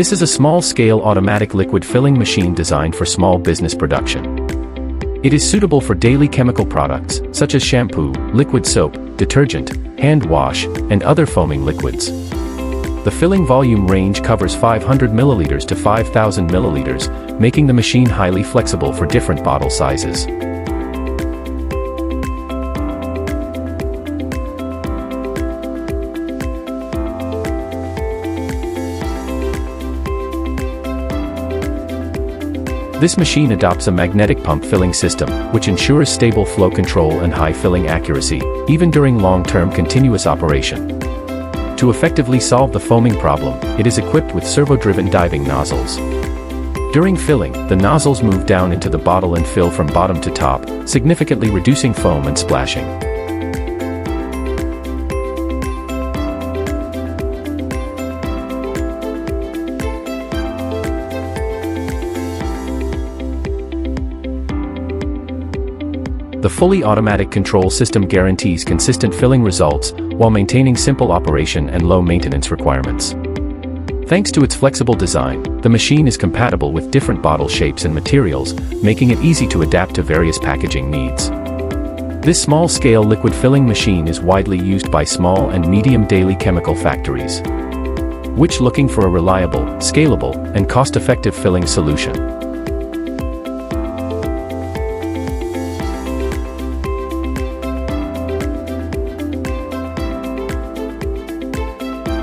This is a small-scale automatic liquid filling machine designed for small business production. It is suitable for daily chemical products, such as shampoo, liquid soap, detergent, hand wash, and other foaming liquids. The filling volume range covers 500 milliliters to 5,000 milliliters, making the machine highly flexible for different bottle sizes. This machine adopts a magnetic pump filling system, which ensures stable flow control and high filling accuracy, even during long-term continuous operation. To effectively solve the foaming problem, it is equipped with servo-driven diving nozzles. During filling, the nozzles move down into the bottle and fill from bottom to top, significantly reducing foam and splashing. The fully automatic control system guarantees consistent filling results while maintaining simple operation and low maintenance requirements. Thanks to its flexible design, the machine is compatible with different bottle shapes and materials, making it easy to adapt to various packaging needs. This small-scale liquid filling machine is widely used by small and medium daily chemical factories, which looking for a reliable, scalable, and cost-effective filling solution.